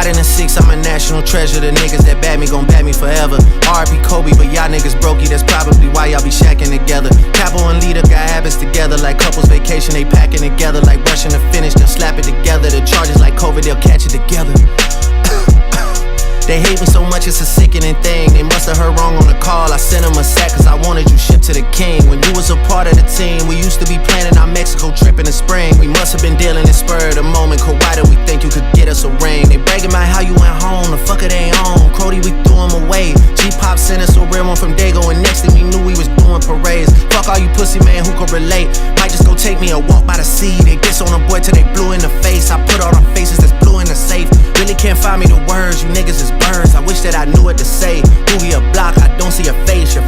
Shot in the 6, I'm a national treasure. The niggas that bad me gon' bad me forever. R.I.P. Kobe, but y'all niggas brokey. That's probably why y'all be shacking together. Capo and Lita got habits together. Like couples vacation, they packing together. Like rushing to finish, they'll slap it together. The charges like COVID, they'll catch it together. They hate me so much, it's a sickening thing. They musta heard wrong on the call. I sent them a sack cause I wanted you shipped to the king. When you was a part of the team, we used to be planning our Mexico trip in the spring. We must have been dealing in spur of the moment. Cause why did we think you could get us a ring? They bragging about how you went home, the fucker they ain't on. Crody, we threw him away. G-Pop sent us a real one from Dago, and next thing we knew we was doing parades. Fuck all you pussy man who could relate. Might just go take me a walk by the sea. They diss on a boy till they blue in the face. I put all them faces that's blue in the safe. Really can't find me the words, you niggas is birds. I wish that I knew what to say. Boogie a block, I don't see a face. Your